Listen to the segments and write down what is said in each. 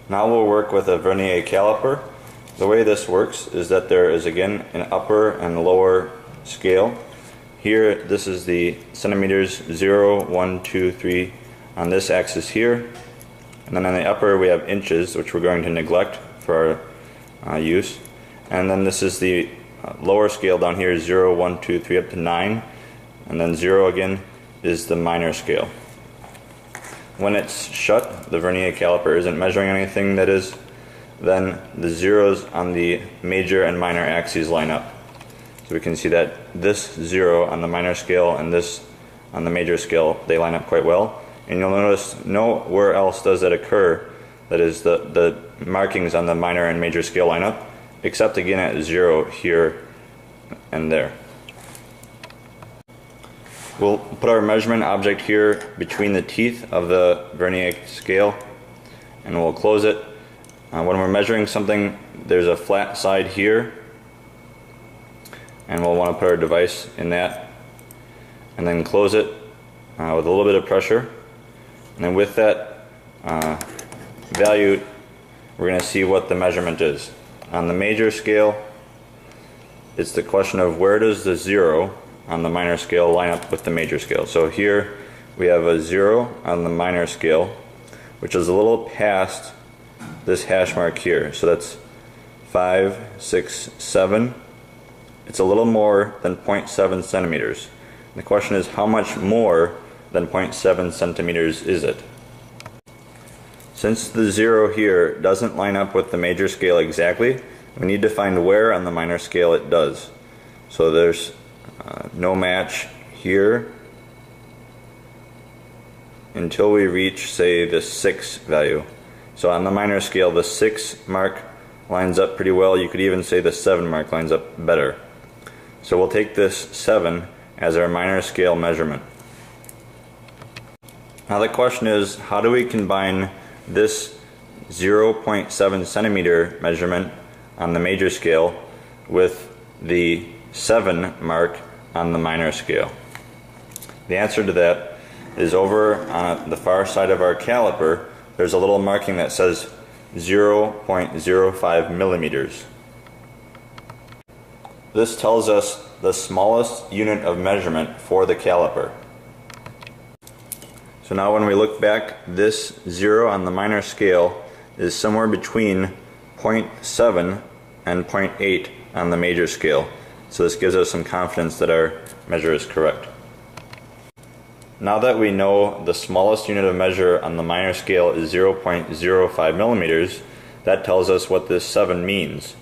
Now we'll work with a Vernier caliper. The way this works is that there is again an upper and lower scale. Here this is the centimeters 0, 1, 2, 3 on this axis here. And then on the upper we have inches, which we're going to neglect for our use. And then this is the lower scale down here, 0, 1, 2, 3 up to 9. And then 0 again is the minor scale. When it's shut, the Vernier caliper isn't measuring anything, that is, then the zeros on the major and minor axes line up. So we can see that this 0 on the minor scale and this on the major scale, they line up quite well. And you'll notice nowhere else does that occur, that is the markings on the minor and major scale line up, except again at 0 here and there. We'll put our measurement object here between the teeth of the Vernier scale and we'll close it. When we're measuring something, there's a flat side here and we'll want to put our device in that and then close it with a little bit of pressure. And then with that value, we're going to see what the measurement is. On the major scale, it's the question of where does the 0 on the minor scale line up with the major scale. So here we have a 0 on the minor scale, which is a little past this hash mark here. So that's 5, 6, 7. It's a little more than 0.7 centimeters. And the question is, how much more than 0.7 centimeters is it? Since the 0 here doesn't line up with the major scale exactly, we need to find where on the minor scale it does. So there's no match here until we reach, say, the 6 value. So on the minor scale, the 6 mark lines up pretty well. You could even say the 7 mark lines up better. So we'll take this 7 as our minor scale measurement. Now the question is, how do we combine this 0.7 centimeter measurement on the major scale with the 7 mark on the minor scale? The answer to that is over on the far side of our caliper. There's a little marking that says 0.05 millimeters. This tells us the smallest unit of measurement for the caliper. So now when we look back, this 0 on the minor scale is somewhere between 0.7 and 0.8 on the major scale. So this gives us some confidence that our measure is correct. Now that we know the smallest unit of measure on the minor scale is 0.05 millimeters, that tells us what this 7 means.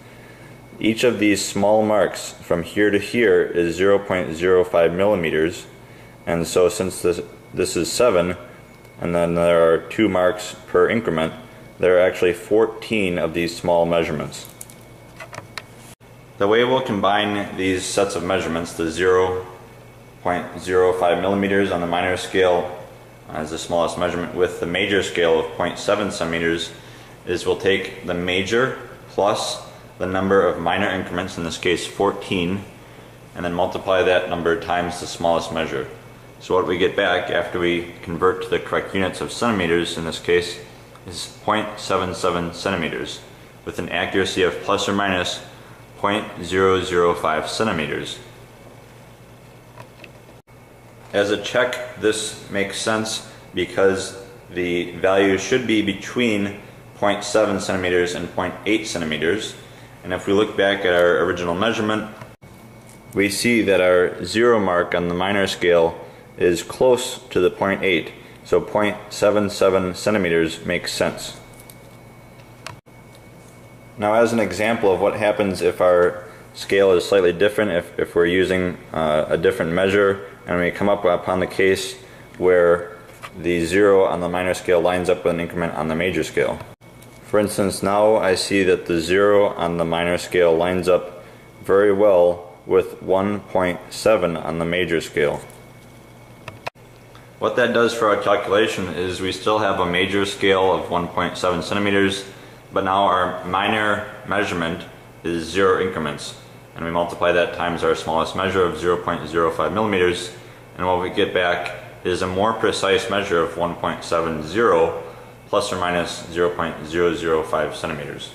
Each of these small marks from here to here is 0.05 millimeters, and so since this is 7, and then there are 2 marks per increment, there are actually 14 of these small measurements. The way we'll combine these sets of measurements, the 0.05 millimeters on the minor scale as the smallest measurement with the major scale of 0.7 centimeters, is we'll take the major plus the number of minor increments, in this case 14, and then multiply that number times the smallest measure. So what we get back after we convert to the correct units of centimeters, in this case, is 0.77 centimeters with an accuracy of plus or minus 0.005 centimeters. As a check, this makes sense because the value should be between 0.7 centimeters and 0.8 centimeters. And if we look back at our original measurement, we see that our 0 mark on the minor scale is close to the 0.8. So 0.77 centimeters makes sense. Now, as an example of what happens if our scale is slightly different, if we're using a different measure and we come up upon the case where the 0 on the minor scale lines up with an increment on the major scale. For instance, now I see that the 0 on the minor scale lines up very well with 1.7 on the major scale. What that does for our calculation is we still have a major scale of 1.7 centimeters, but now our minor measurement is 0 increments, and we multiply that times our smallest measure of 0.05 millimeters, and what we get back is a more precise measure of 1.70 plus or minus 0.005 centimeters.